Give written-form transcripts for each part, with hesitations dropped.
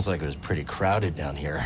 Sounds like it was pretty crowded down here.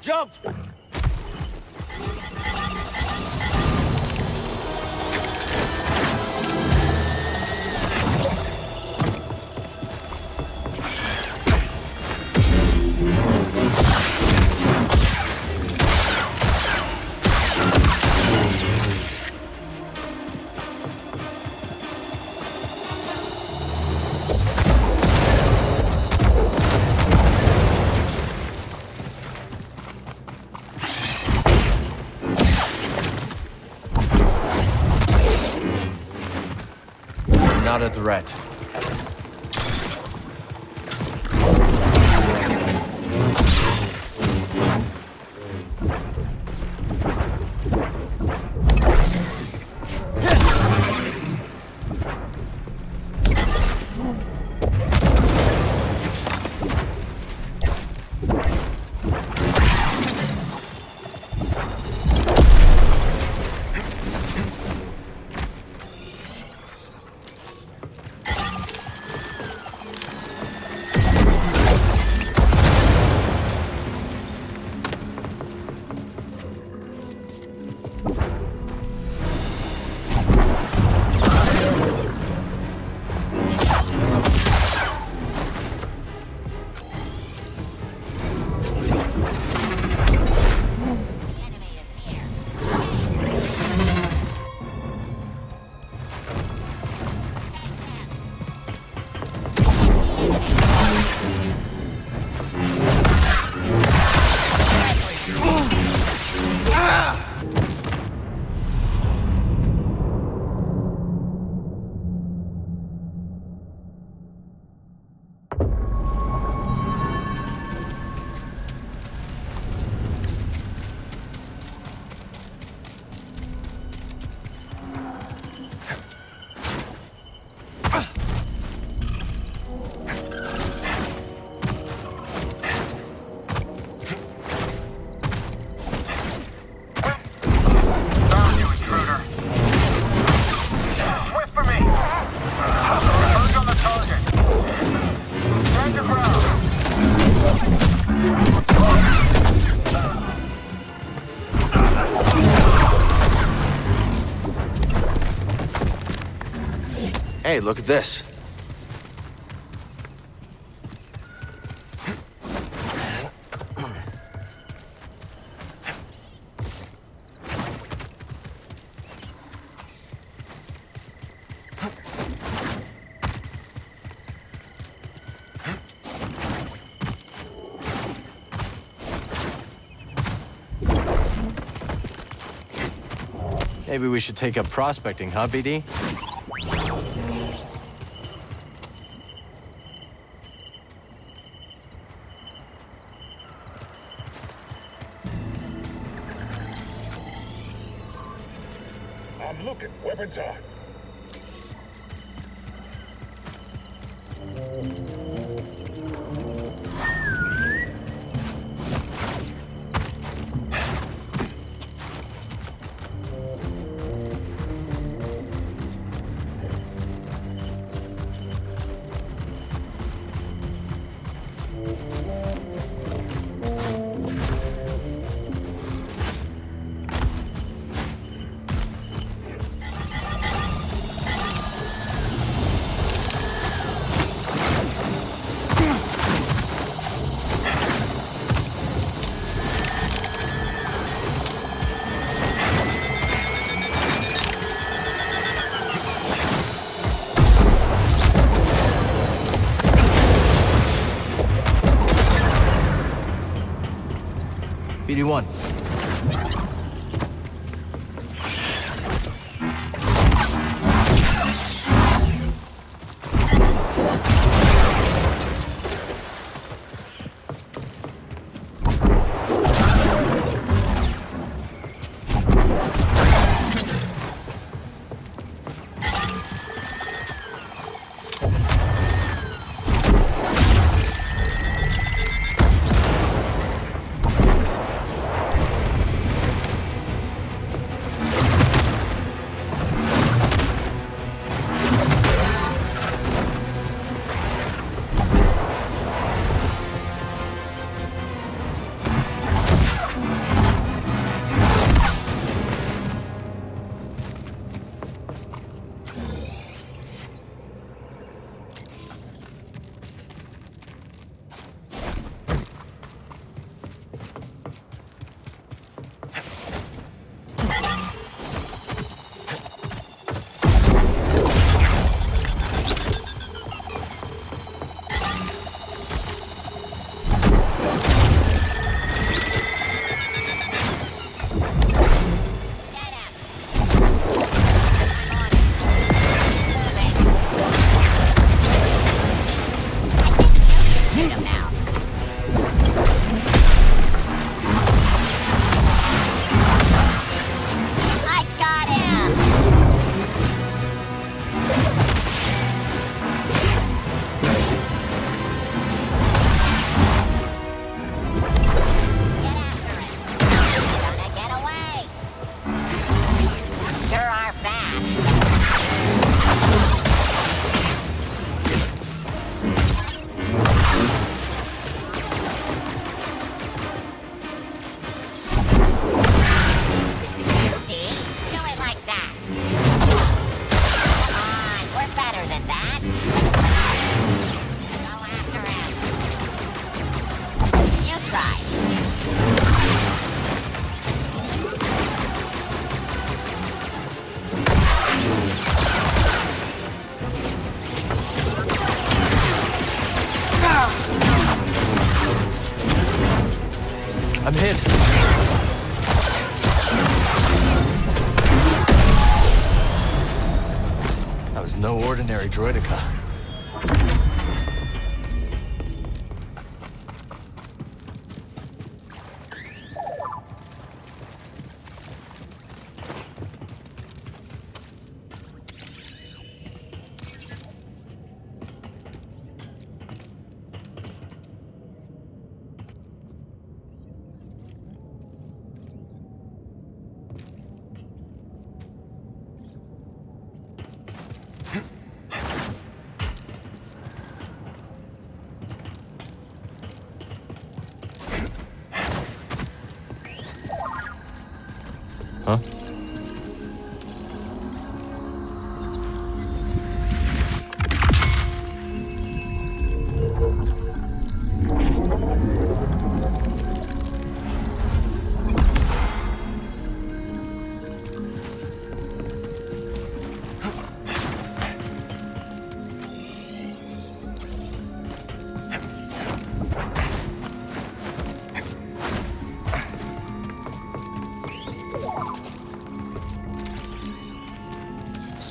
Jump! Not a threat. Hey, look at this. Maybe we should take up prospecting, huh, BD? I'm looking. Weapons on. BD1. I'm hit. That was no ordinary droidica.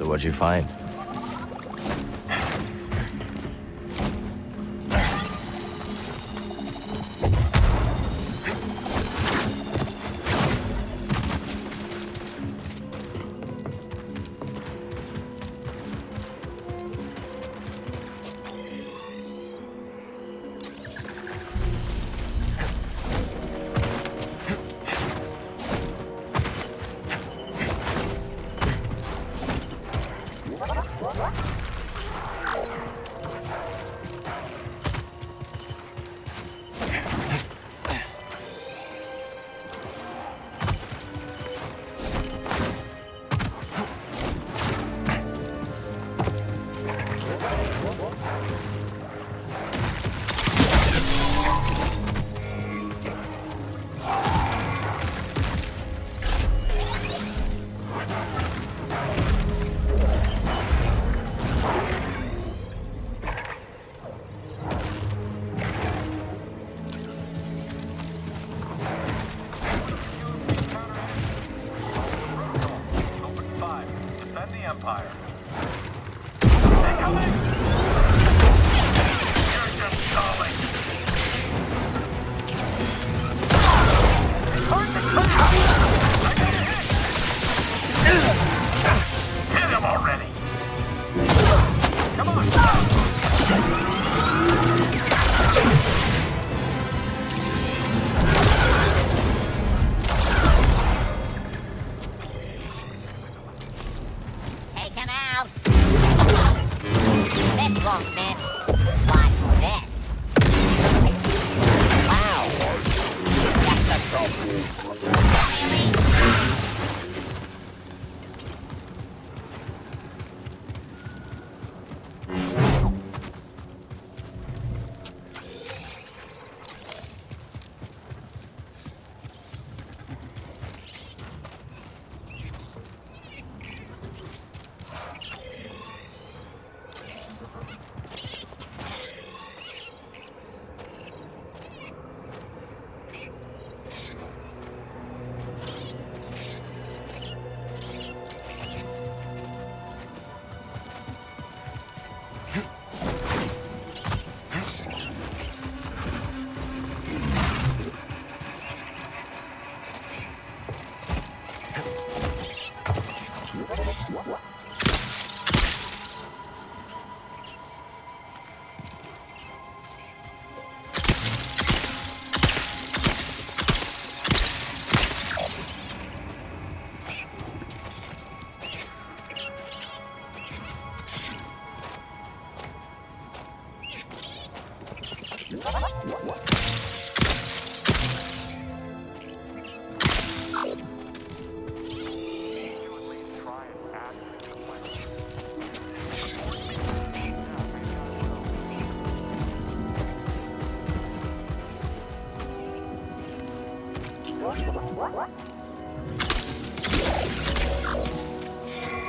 what'd you find? Empire. Incoming! You're just stalling. Hard to cut out. I got a hit. Hit him already. Come on. Take him out. This won't miss. Watch this. Wow. That's a really?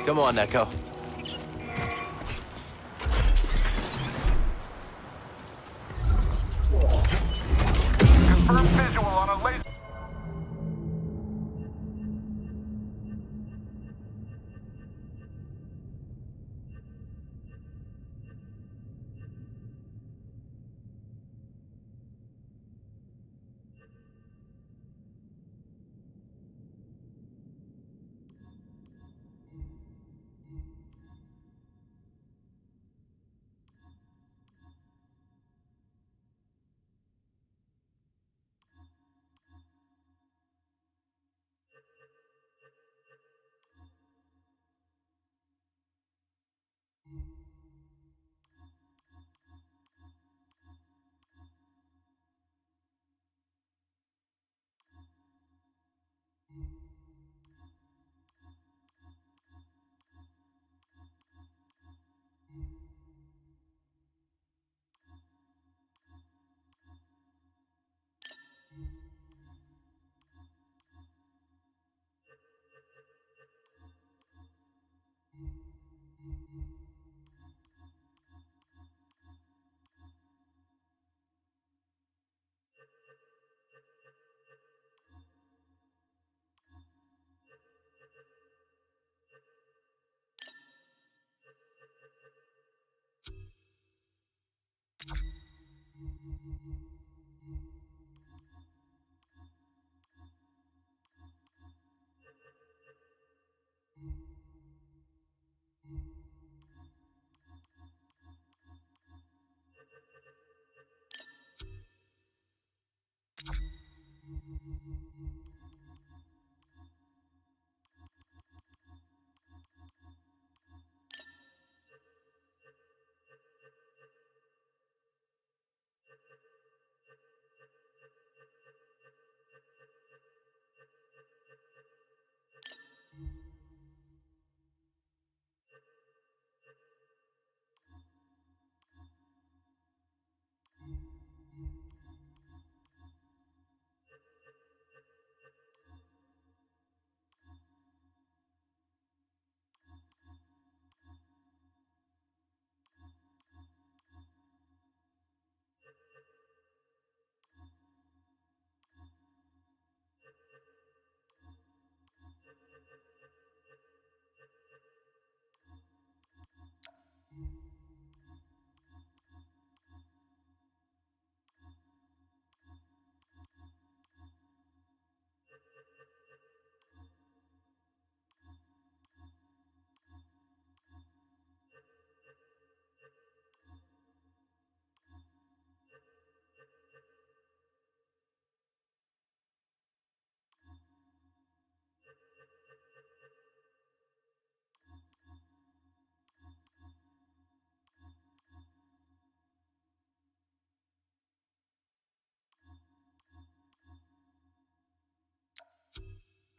Come on, Echo. Confirm visual on a laser.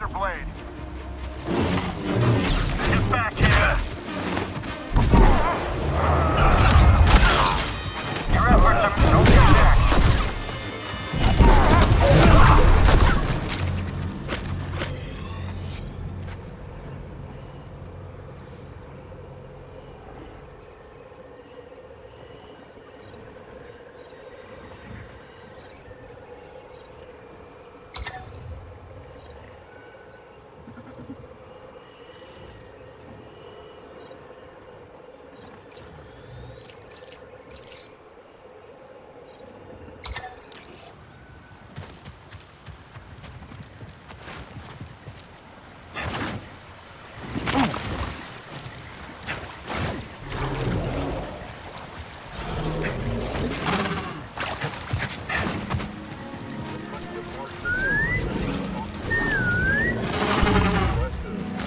Blade. Get back here. Your efforts are no connect.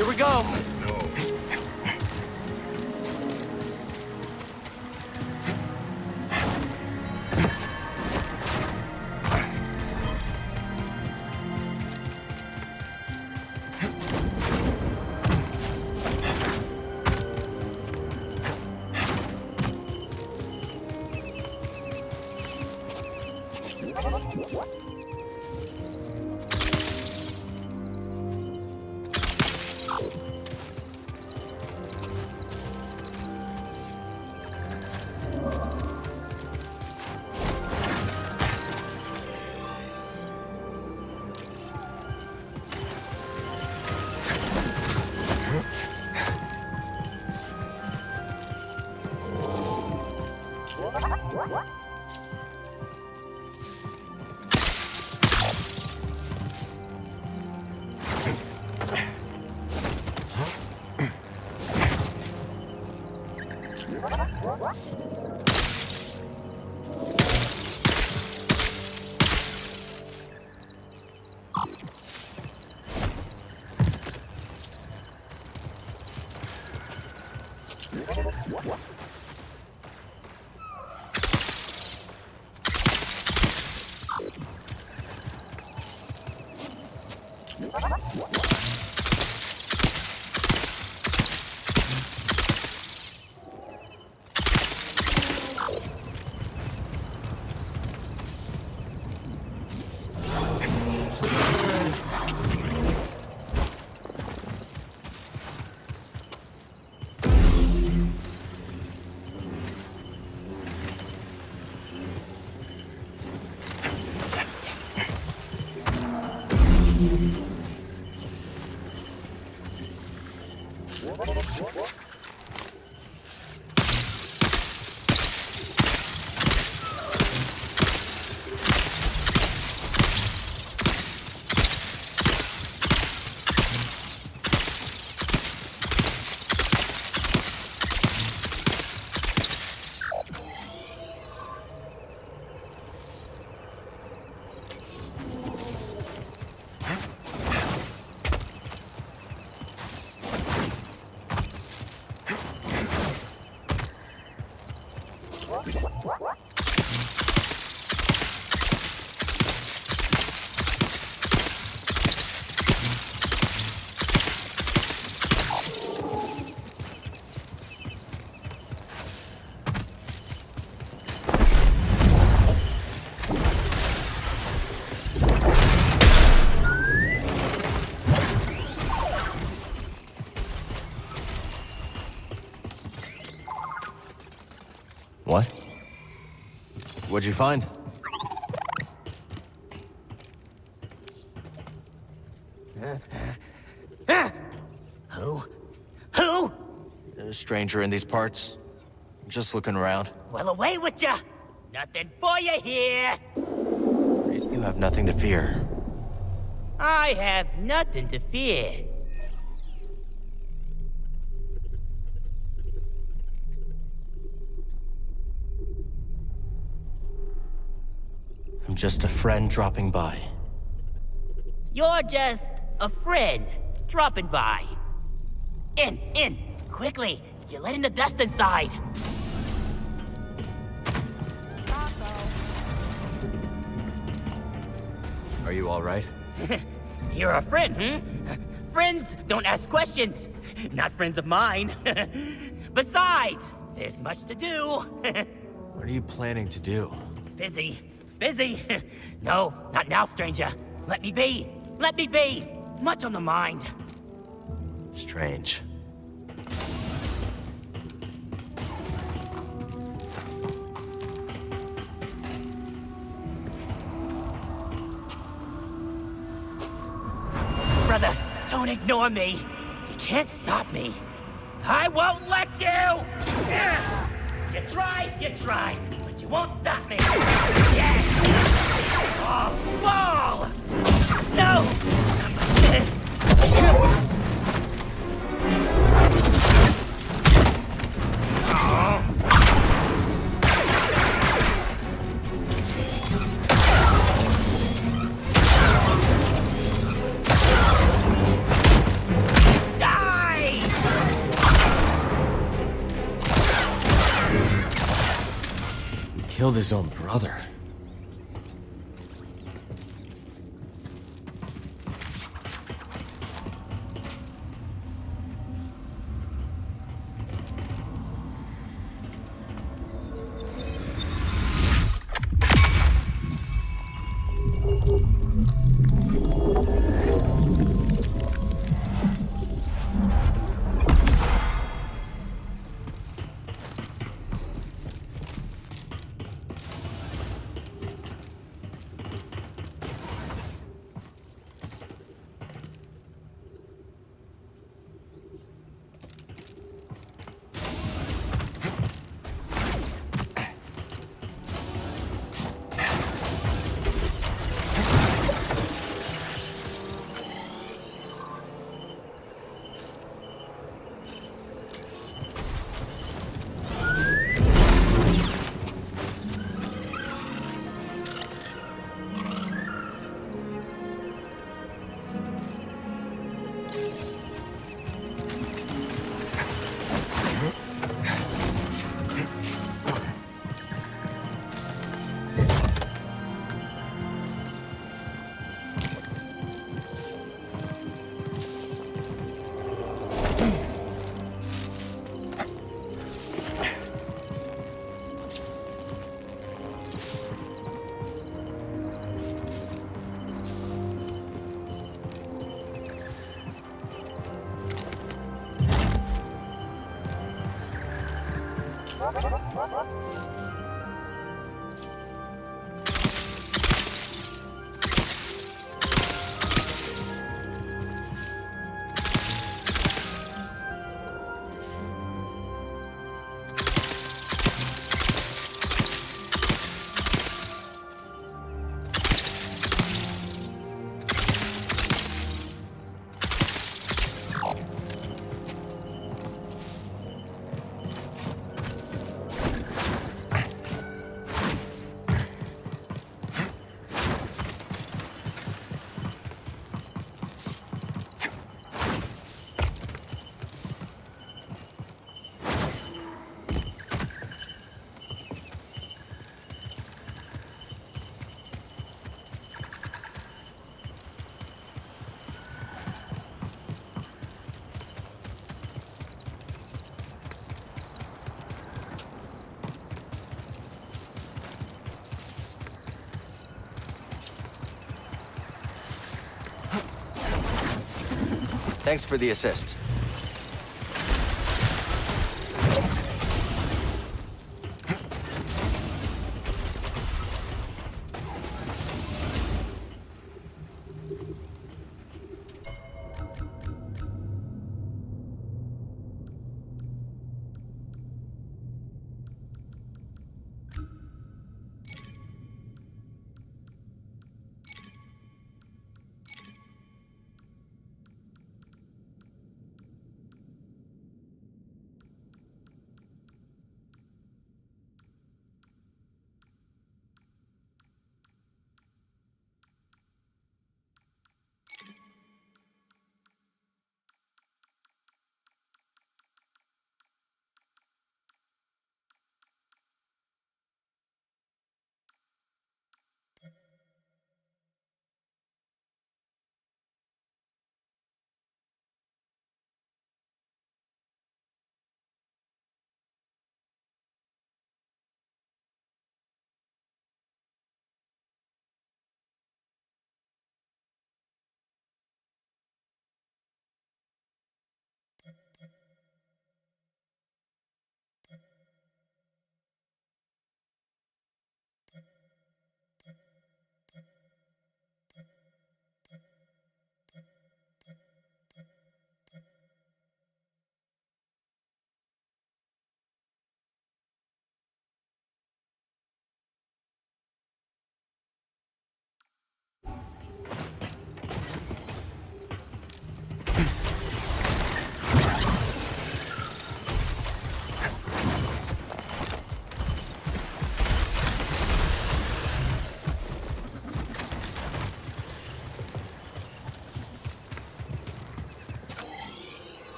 Here we go. What? What'd you find? Who? A stranger in these parts. Just looking around. Well, away with ya! Nothing for you here! You have nothing to fear. I have nothing to fear. I'm just a friend dropping by. You're just a friend dropping by. In, quickly! You're letting the dust inside. Are you all right? You're a friend, Friends don't ask questions. Not friends of mine. Besides, there's much to do. What are you planning to do? Busy. No, not now, stranger. Let me be. Let me be. Much on the mind. Strange. Brother, don't ignore me. You can't stop me. I won't let you! You tried, but you won't stop me. Yeah! Oh, ball! No! Killed his own brother. Thanks for the assist.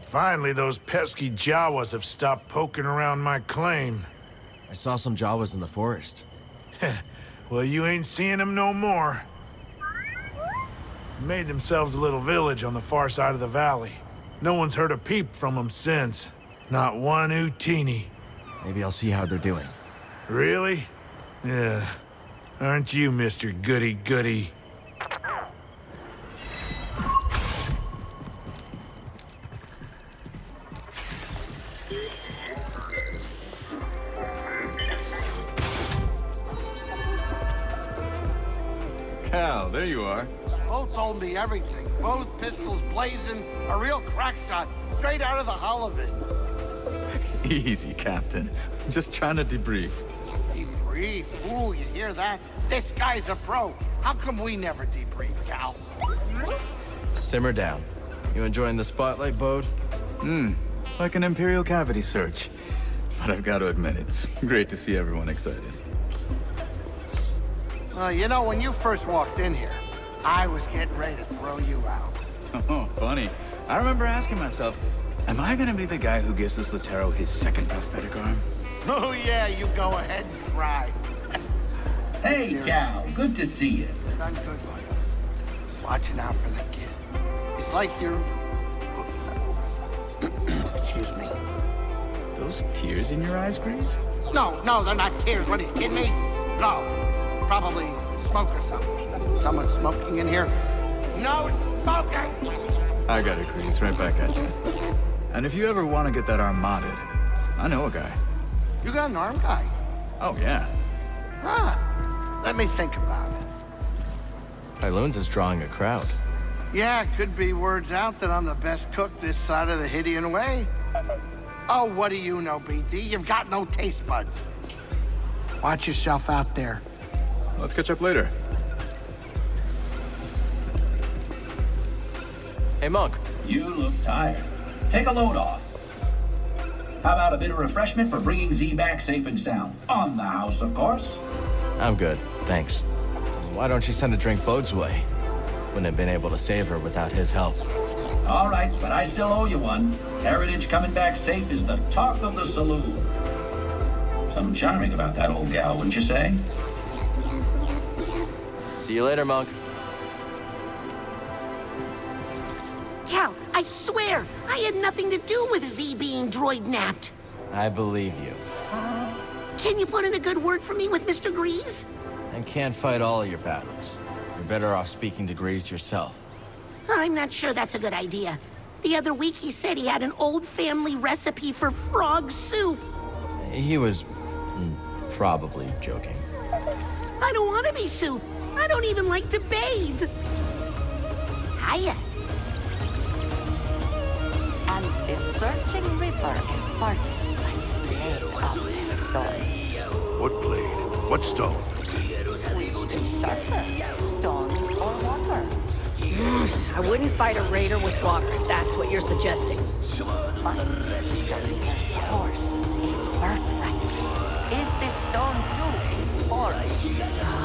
Finally, those pesky Jawas have stopped poking around my claim. I saw some Jawas in the forest. Well, you ain't seeing them no more. Made themselves a little village on the far side of the valley. No one's heard a peep from them since. Not one Utini. Maybe I'll see how they're doing. Really? Yeah. Aren't you, Mr. Goody-Goody? Cal, there you are. Both told me everything. Both pistols blazing, a real crack shot, straight out of the hull of it. Easy, Captain. I'm just trying to debrief. Debrief? Ooh, you hear that? This guy's a pro. How come we never debrief, Cal? Simmer down. You enjoying the spotlight, Bode? Like an Imperial cavity search. But I've got to admit, it's great to see everyone excited. You know, when you first walked in here, I was getting ready to throw you out. Oh, funny. I remember asking myself, am I gonna be the guy who gives this Latero his second prosthetic arm? Oh, yeah, you go ahead and try. Hey, Cal. Good to see you. Done good, buddy. Watching out for the kid. It's like you're... Excuse me. Those tears in your eyes, Grease? No, they're not tears. What, are you kidding me? No. Probably smoke or something. Someone smoking in here? No smoking! I got it, Grease. Right back at you. And if you ever want to get that arm modded, I know a guy. You got an arm guy? Oh, yeah. Huh. Let me think about it. Pyloon's is drawing a crowd. Yeah, it could be words out that I'm the best cook this side of the Hydian Way. Oh, what do you know, BD? You've got no taste buds. Watch yourself out there. Let's catch up later. Hey, Monk. You look tired. Take a load off. How about a bit of refreshment for bringing Z back safe and sound? On the house, of course. I'm good, thanks. Why don't you send a drink Bode's way? Wouldn't have been able to save her without his help. All right, but I still owe you one. Heritage coming back safe is the talk of the saloon. Something charming about that old gal, wouldn't you say? See you later, Monk. Cal, I swear, I had nothing to do with Z being droid-napped. I believe you. Can you put in a good word for me with Mr. Grease? And can't fight all of your battles. You're better off speaking to Grease yourself. I'm not sure that's a good idea. The other week he said he had an old family recipe for frog soup. He was probably joking. I don't want to be soup. I don't even like to bathe. Hiya. And the searching river is parted by the blade of the stone. What blade? What stone? Which is sharper, stone or water? I wouldn't fight a raider with water if that's what you're suggesting. But Skeletor's course, its birthright. Is the stone too its form?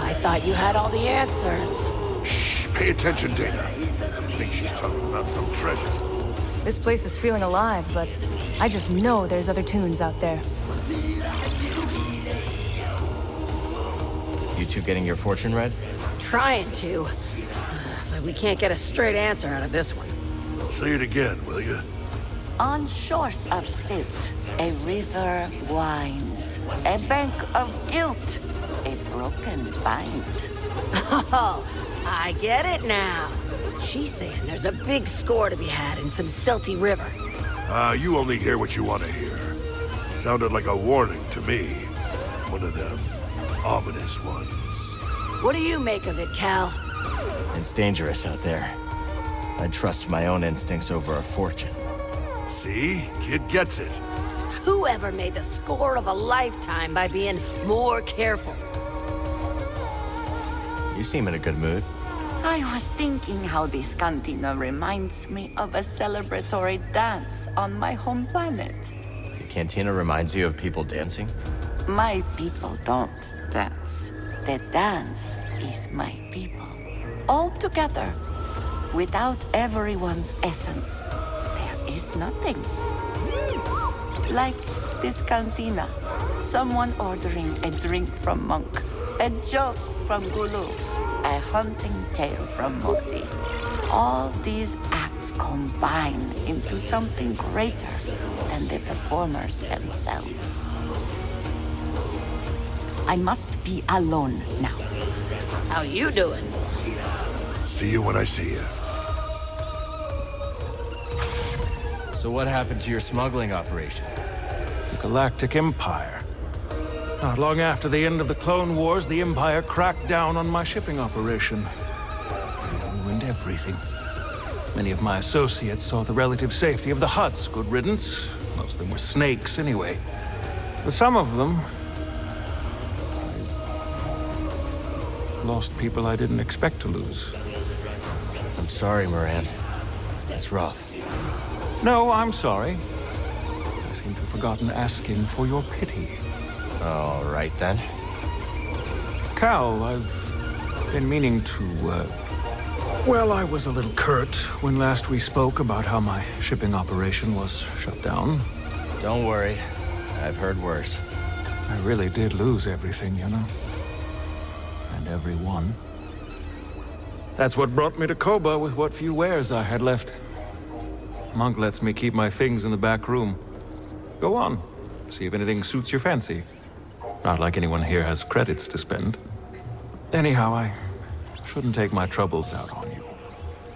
I thought you had all the answers. Shh, pay attention, Dana. I think she's talking about some treasure. This place is feeling alive, but I just know there's other tunes out there. You two getting your fortune read? Trying to. But we can't get a straight answer out of this one. Say it again, will you? On shores of silt, a river winds. A bank of guilt, a broken bind. Oh, I get it now. She's saying there's a big score to be had in some silty river. You only hear what you want to hear. Sounded like a warning to me. One of them ominous ones. What do you make of it, Cal? It's dangerous out there. I'd trust my own instincts over a fortune. See? Kid gets it. Whoever made the score of a lifetime by being more careful? You seem in a good mood. I was thinking how this cantina reminds me of a celebratory dance on my home planet. The cantina reminds you of people dancing? My people don't dance. The dance is my people. All together. Without everyone's essence, there is nothing. Like this cantina. Someone ordering a drink from Monk. A joke from Gulu. A hunting tale from Mosi. All these acts combine into something greater than the performers themselves. I must be alone now. How you doing? See you when I see you. So what happened to your smuggling operation? The Galactic Empire. Not long after the end of the Clone Wars, the Empire cracked down on my shipping operation. It ruined everything. Many of my associates saw the relative safety of the Hutts. Good riddance. Most of them were snakes, anyway. But some of them... I lost people I didn't expect to lose. I'm sorry, Moran. That's rough. No, I'm sorry. I seem to have forgotten asking for your pity. All right, then. Cal, I've been meaning to, well, I was a little curt when last we spoke about how my shipping operation was shut down. Don't worry. I've heard worse. I really did lose everything, you know. And everyone. That's what brought me to Koba with what few wares I had left. Monk lets me keep my things in the back room. Go on. See if anything suits your fancy. Not like anyone here has credits to spend. Anyhow, I shouldn't take my troubles out on you.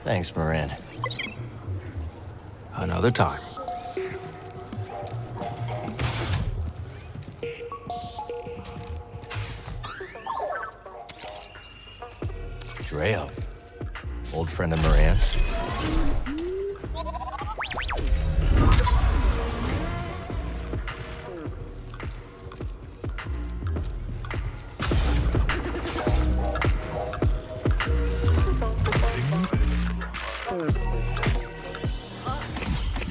Thanks, Moran. Another time. Dreo. Old friend of Moran's.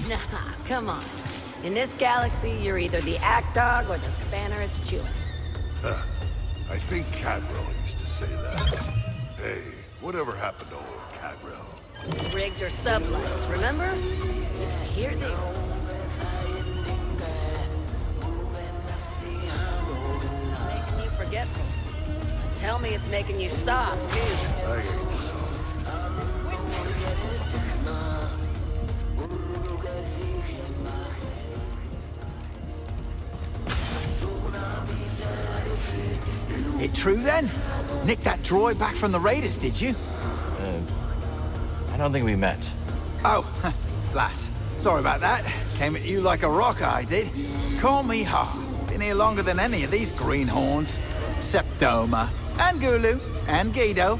Nah, come on. In this galaxy, you're either the act dog or the spanner it's chewing. I think Cadbro used to say that. Hey, whatever happened to old Cadbro? Rigged her sublights, remember? Here they go. Making you forgetful. Tell me it's making you soft, too. I ain't soft. true then? Nicked that droid back from the Raiders, did you? I don't think we met. Oh, lass. Sorry about that. Came at you like a rock, I did. Call me Ha. Been here longer than any of these greenhorns. Except Doma, and Gulu, and Guido,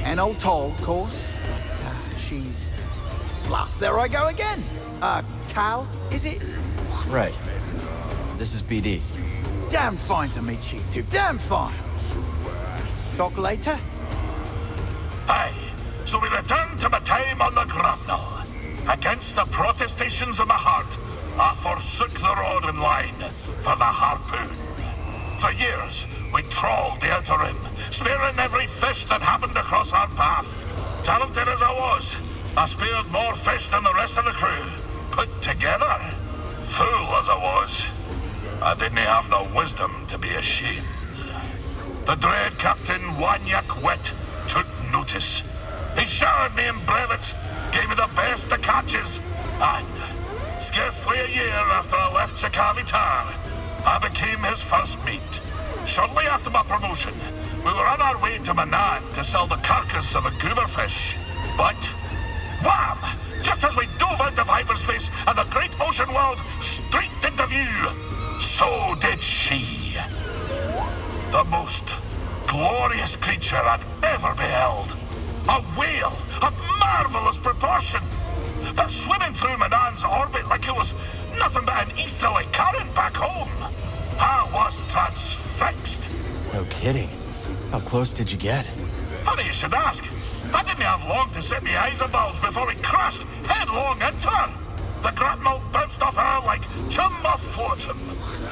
and old Toll, of course. But, she's... Blast, there I go again. Cal, is it? Right. This is BD. Damn fine to meet you two. Damn fine. Talk later? Aye. So we return to my time on the grapnel. Against the protestations of my heart, I forsook the rod and line for the harpoon. For years, we trawled the outer rim, spearing every fish that happened across our path. Talented as I was, I speared more fish than the rest of the crew, put together. Fool as I was, I didn't have the wisdom to be ashamed. The dread Captain Wanyak Wet took notice. He showered me in brevets, gave me the best of catches, and scarcely a year after I left Chakavitar, I became his first mate. Shortly after my promotion, we were on our way to Manan to sell the carcass of a gooberfish. But, wham! Just as we dove out of hyperspace and the great ocean world streaked into view, so did she. The most glorious creature I've ever beheld. A whale of marvelous proportion. But swimming through Manan's orbit like it was nothing but an easterly current back home. I was transfixed. No kidding. How close did you get? Funny you should ask. I didn't have long to set my eyes above before we crashed headlong into her. The grapnel bounced off her like chum off flotsam.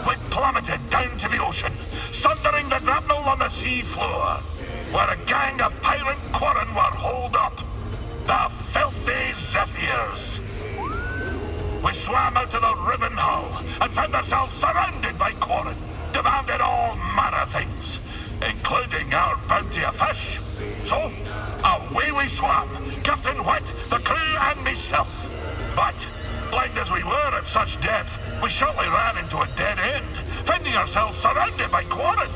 We plummeted down to the ocean, sundering the grapnel on the sea floor, where a gang of pirate quarren were holed up. The filthy Zephyrs. We swam out to the ribbon hull and found ourselves surrounded by quarren, demanded all manner of things, including our bounty of fish. So, away we swam, Captain Wet, the crew and myself. But, blind as we were at such depth, we shortly ran into a dead end, finding ourselves surrounded by quarren.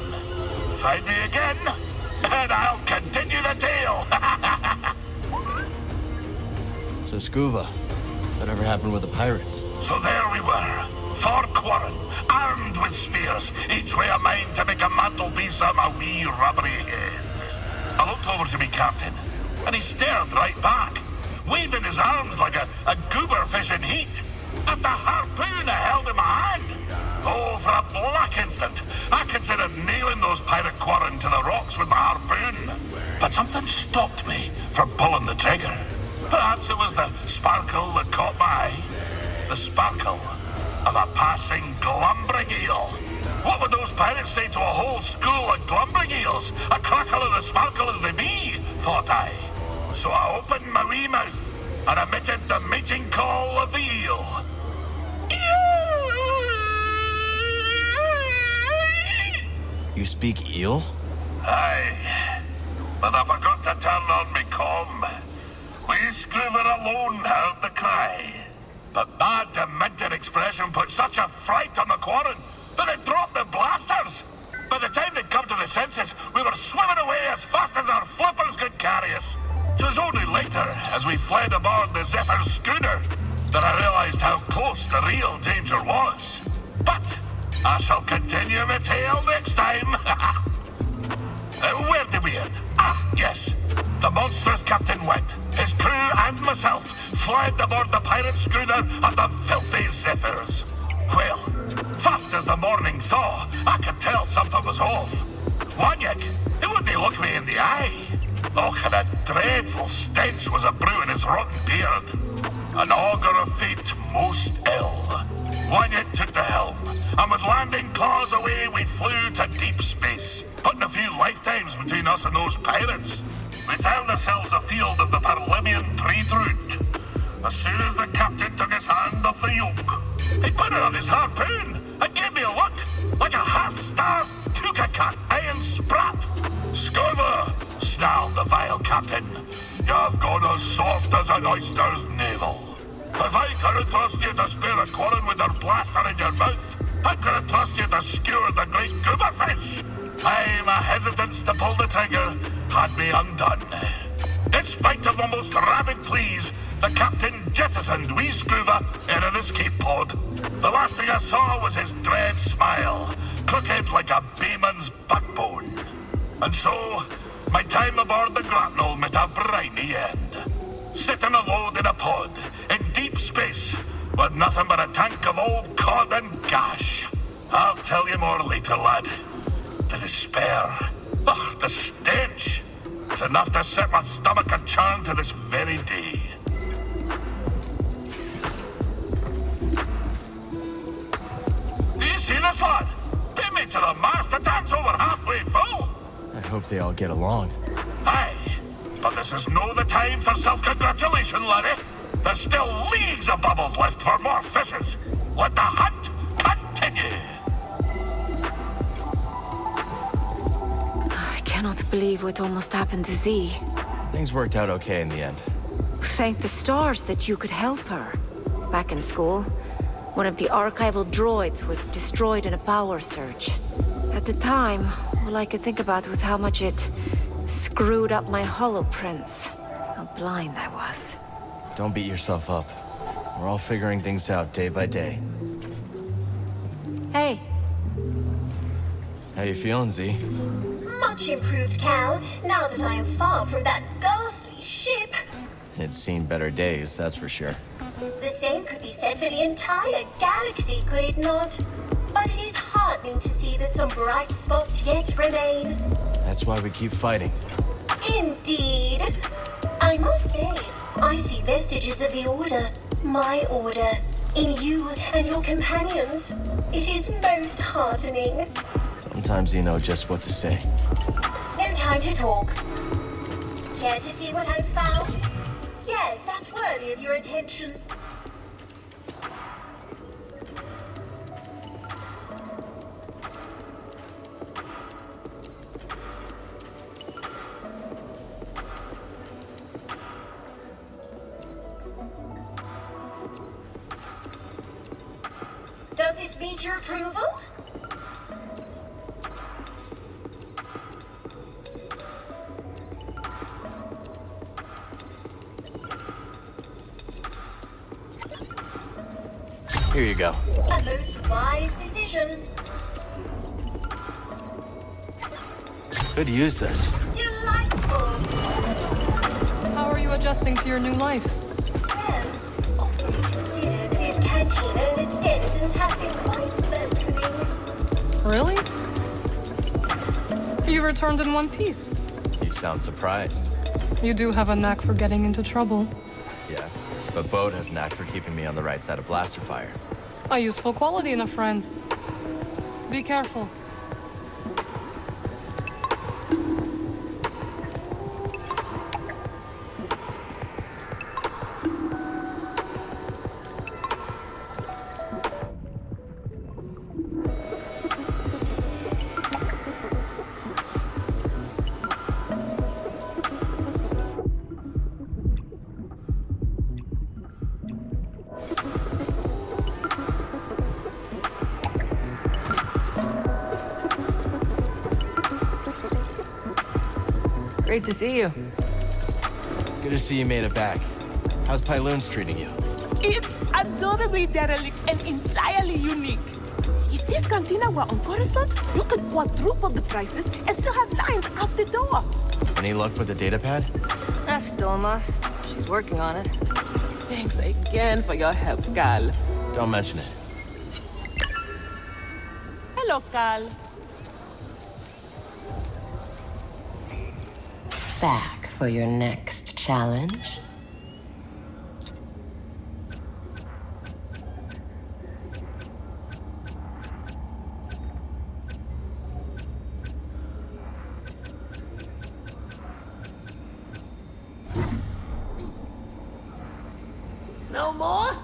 Find me again, and I'll continue the tale. So Scuba, whatever happened with the pirates? So there we were, 4 quarren, armed with spears, each way a mind to make a mantelpiece of my wee rubbery head. I looked over to me captain, and he stared right back, waving his arms like a gooberfish in heat, at the harpoon I held in my hand. Oh, for a black instant, I considered nailing those pirate quarren to the rocks with my harpoon. But something stopped me from pulling the trigger. Perhaps it was the sparkle that caught my eye. The sparkle of a passing glumbering eel. What would those pirates say to a whole school of glumbering eels? A crackle and a sparkle as they be, thought I. So I opened my wee mouth and emitted the mating call of the eel. You speak eel? Aye, but I forgot to turn on me comm. We Scuba alone heard the cry. But my demented expression put such a fright on the quarren that it dropped the blasters. By the time they'd come to the senses, we were swimming away as fast as our flippers could carry us. It was only later, as we fled aboard the Zephyr's schooner, that I realized how close the real danger was. But I shall continue my tale next time. Where did we end? Ah, yes. The monstrous Captain Wet, his crew and myself fled aboard the pirate schooner of the filthy Zephyrs. Well, fast as the morning thaw, I could tell something was off. Wanyak, he wouldn't look me in the eye. Oh, and a dreadful stench was a brewing his rotten beard. An augur of fate most ill. Wanyak took the helm, and with landing claws away, we flew to deep space, putting a few lifetimes between us and those pirates. We found ourselves afield of the Parlibian trade route. As soon as the captain took his hand off the yoke, he put it on his harpoon and gave me a look, like a half-starved puka cat iron sprat. Scuba, snarled the vile captain. You've gone as soft as an oyster's navel. If I couldn't trust you to spare a quarren with your blaster in your mouth, how could I trust you to skewer the great gooberfish? time a hesitance to pull the trigger had me undone. In spite of the most rabid pleas, the captain jettisoned wee Scuba in an escape pod. The last thing I saw was his dread smile, crooked like a beeman's backbone. And so, my time aboard the grapnel met a briny end. Sitting alone in a pod, in deep space, with nothing but a tank of old cod and gash. I'll tell you more later, lad. The despair, the stench. It's enough to set my stomach a churn to this very day. Do you see this, lad? Pin me to the mast, the tank's over halfway full. I hope they all get along. Aye, but this is no the time for self-congratulation, laddie. There's still leagues of bubbles left for more fishes. Let the hunt continue. I cannot believe what almost happened to Z. Things worked out okay in the end. Thank the stars that you could help her. Back in school, one of the archival droids was destroyed in a power surge. At the time, all I could think about was how much it screwed up my holoprints. How blind I was. Don't beat yourself up. We're all figuring things out day by day. Hey. How you feeling, Z? Much improved, Cal, now that I am far from that ghastly ship. It's seen better days, that's for sure. The same could be said for the entire galaxy, could it not? But it is heartening to see that some bright spots yet remain. That's why we keep fighting. Indeed. I must say, I see vestiges of the Order, my Order, in you and your companions. It is most heartening. Sometimes you know just what to say. No time to talk. Care to see what I've found? Yes, that's worthy of your attention. Does this meet your approval? Here you go. A most wise decision. Could use this. Delightful. How are you adjusting to your new life? Well, all things considered, this cantina and its denizens have been quite welcoming. Really? You returned in one piece. You sound surprised. You do have a knack for getting into trouble. Yeah, but Bode has a knack for keeping me on the right side of blaster fire. A useful quality in a friend. Be careful. Great to see you. Good to see you made it back. How's Pyloon's treating you? It's adorably derelict and entirely unique. If this cantina were on Coruscant, you could quadruple the prices and still have lines out the door. Any luck with the data pad? Ask Doma. She's working on it. Thanks again for your help, Cal. Don't mention it. Hello, Cal. Back for your next challenge? No more?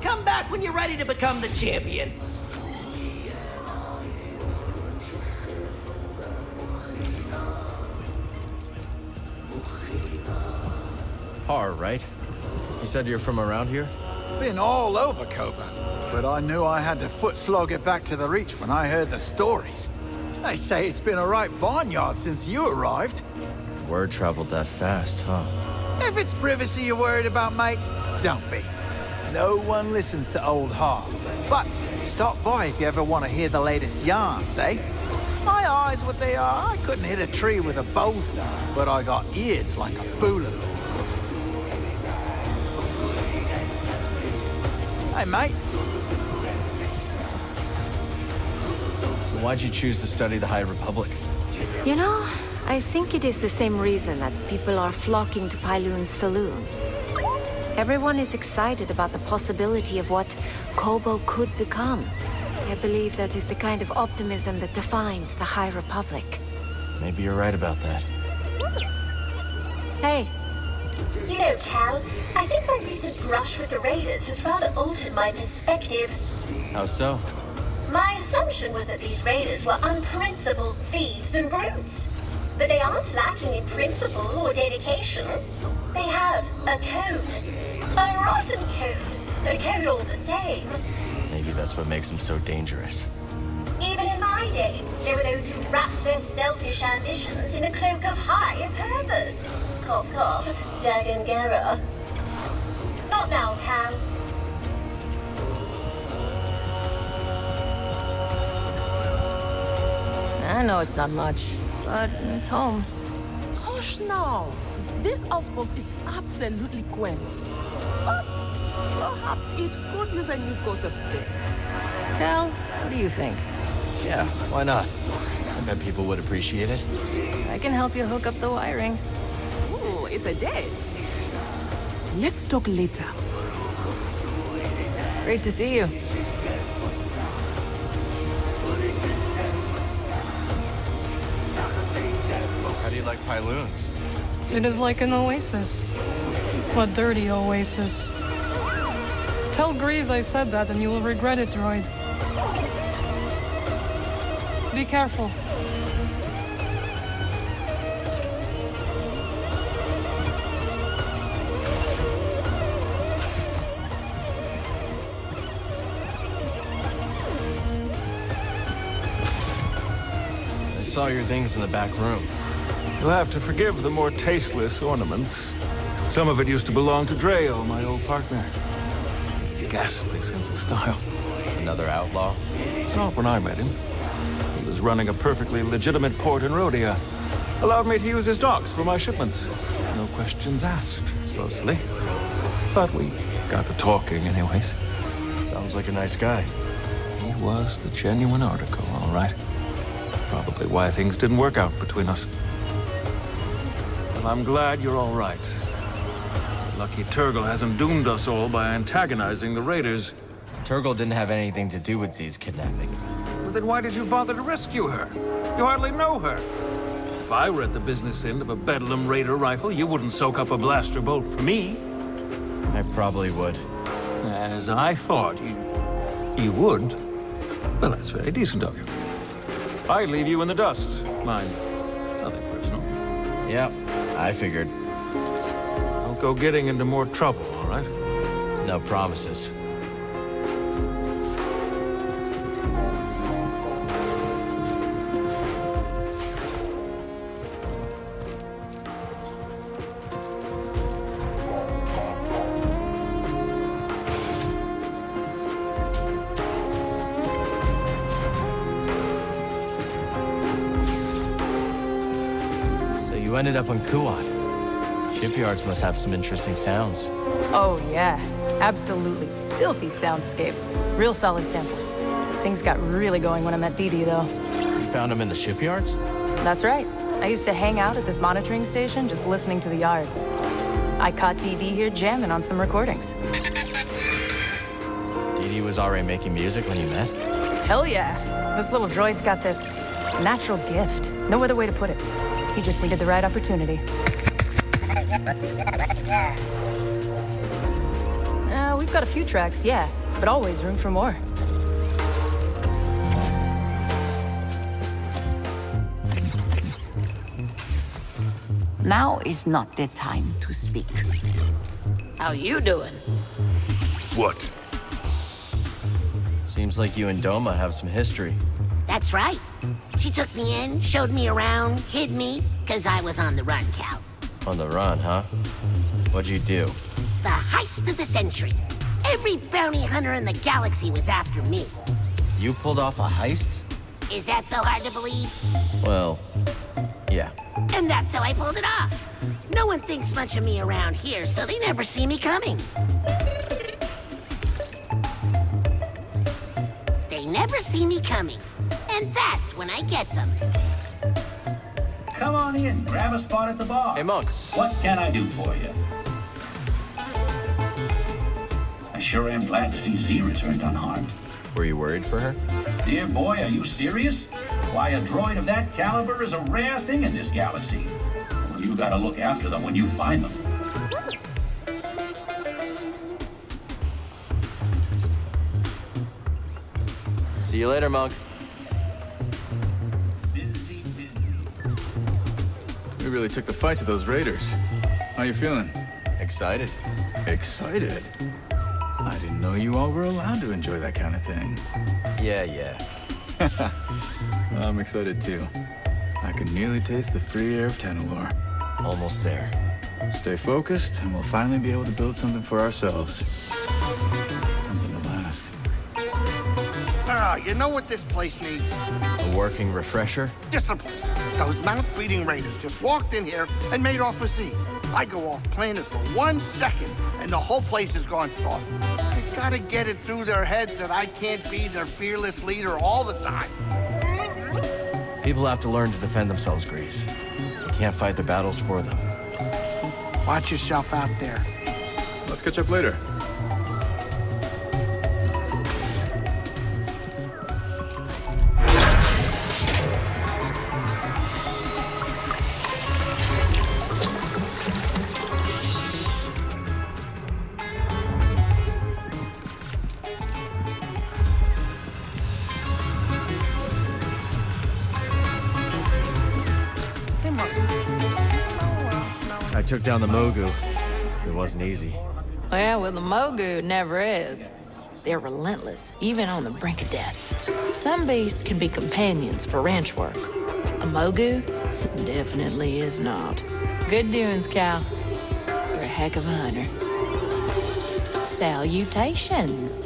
Come back when you're ready to become the champion. Har, right? You said you're from around here? Been all over Koba, but I knew I had to foot slog it back to the Reach when I heard the stories. They say it's been a right barnyard since you arrived. Word traveled that fast, huh? If it's privacy you're worried about, mate, don't be. No one listens to old Har. But stop by if you ever want to hear the latest yarns, eh? My eyes, what they are, I couldn't hit a tree with a bolt, but I got ears like a booler. Hey, mate. So why'd you choose to study the High Republic? You know, I think it is the same reason that people are flocking to Pyloon's saloon. Everyone is excited about the possibility of what Kobo could become. I believe that is the kind of optimism that defined the High Republic. Maybe you're right about that. Hey. You know, Cal, I think my recent brush with the Raiders has rather altered my perspective. How so? My assumption was that these Raiders were unprincipled thieves and brutes. But they aren't lacking in principle or dedication. They have a code. A rotten code. But a code all the same. Maybe that's what makes them so dangerous. Even in my day, there were those who wrapped their selfish ambitions in a cloak of high purpose. Cough, cough, Dagangera. Not now, Cal. I know it's not much, but it's home. Hush now. This outpost is absolutely quaint. But perhaps it could use a new coat of paint. Cal, what do you think? Yeah, why not? I bet people would appreciate it. I can help you hook up the wiring. Ooh, it's a date. Let's talk later. Great to see you. How do you like Pyloons? It is like an oasis. A dirty oasis. Tell Grease I said that and you will regret it, droid. Be careful. I saw your things in the back room. You'll have to forgive the more tasteless ornaments. Some of it used to belong to Dreo, my old partner. Ghastly sense of style. Another outlaw? Not when I met him. He was running a perfectly legitimate port in Rhodia. Allowed me to use his docks for my shipments. No questions asked, supposedly. But we got to talking anyways. Sounds like a nice guy. He was the genuine article, all right. Probably why things didn't work out between us. Well, I'm glad you're all right. Lucky Turgle hasn't doomed us all by antagonizing the Raiders. Turgle didn't have anything to do with Z's kidnapping. Well, then why did you bother to rescue her? You hardly know her. If I were at the business end of a Bedlam Raider rifle, you wouldn't soak up a blaster bolt for me. I probably would. As I thought you would. Well, that's very decent of you. I'd leave you in the dust. Mine. Nothing personal. Yep, I figured. Don't go getting into more trouble, all right? No promises. You ended up on Kuat. Shipyards must have some interesting sounds. Oh, yeah. Absolutely filthy soundscape. Real solid samples. Things got really going when I met Dee Dee, though. You found them in the shipyards? That's right. I used to hang out at this monitoring station just listening to the yards. I caught Dee Dee here jamming on some recordings. Dee Dee was already making music when you met? Hell yeah. This little droid's got this natural gift. No other way to put it. He just needed the right opportunity. We've got a few tracks, yeah, but always room for more. Now is not the time to speak. How you doing? What? Seems like you and Doma have some history. That's right. She took me in, showed me around, hid me, because I was on the run, Cal. On the run, huh? What'd you do? The heist of the century. Every bounty hunter in the galaxy was after me. You pulled off a heist? Is that so hard to believe? Well, yeah. And that's how I pulled it off. No one thinks much of me around here, so they never see me coming. They never see me coming. And that's when I get them. Come on in, grab a spot at the bar. Hey, Monk. What can I do for you? I sure am glad to see Z returned unharmed. Were you worried for her? Dear boy, are you serious? Why, a droid of that caliber is a rare thing in this galaxy. Well, you gotta look after them when you find them. See you later, Monk. Busy. We really took the fight to those raiders. How you feeling? Excited. Excited? I didn't know you all were allowed to enjoy that kind of thing. Yeah. I'm excited too. I can nearly taste the free air of Tenelor. Almost there. Stay focused, and we'll finally be able to build something for ourselves. Something to last. You know what this place needs? A working refresher? Discipline. Those mouth-breathing raiders just walked in here and made off with Z. I go off planet for 1 second, and the whole place has gone soft. They gotta get it through their heads that I can't be their fearless leader all the time. People have to learn to defend themselves, Grease. You can't fight the battles for them. Watch yourself out there. Let's catch up later. I took down the Mogu. It wasn't easy. Well, with the Mogu, it never is. They're relentless, even on the brink of death. Some beasts can be companions for ranch work. A Mogu definitely is not. Good doings, Cal. You're a heck of a hunter. Salutations.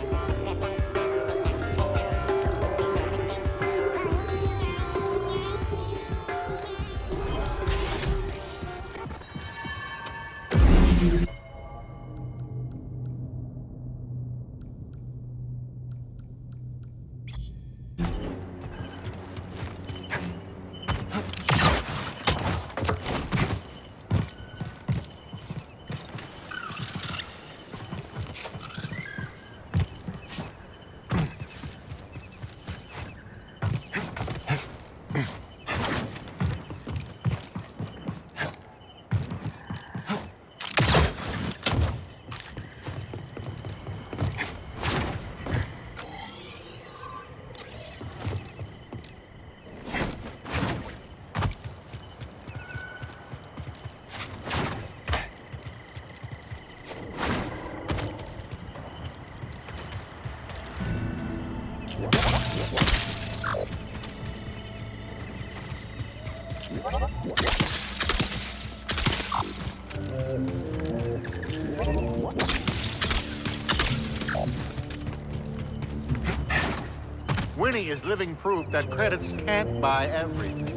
Winnie is living proof that credits can't buy everything.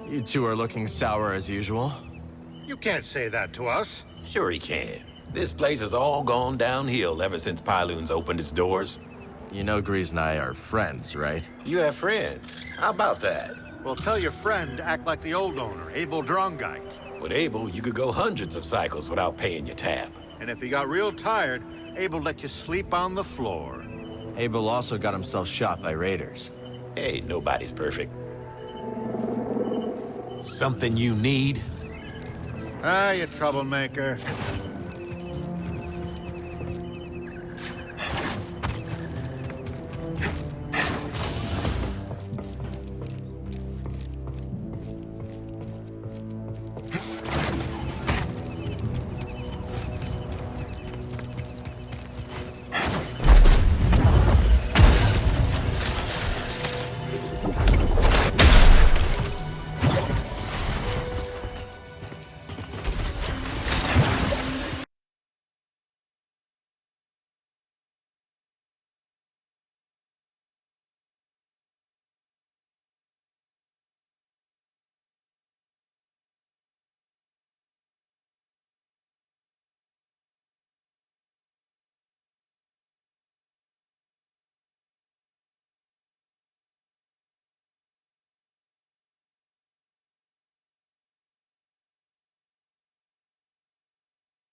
You two are looking sour as usual. You can't say that to us. Sure he can. This place has all gone downhill ever since Pyloon's opened its doors. You know Grease and I are friends, right? You have friends. How about that? Well, tell your friend to act like the old owner, Abel Drongite. With Abel, you could go hundreds of cycles without paying your tab. And if he got real tired, Abel let you sleep on the floor. Abel also got himself shot by raiders. Hey, nobody's perfect. Something you need? Ah, you troublemaker.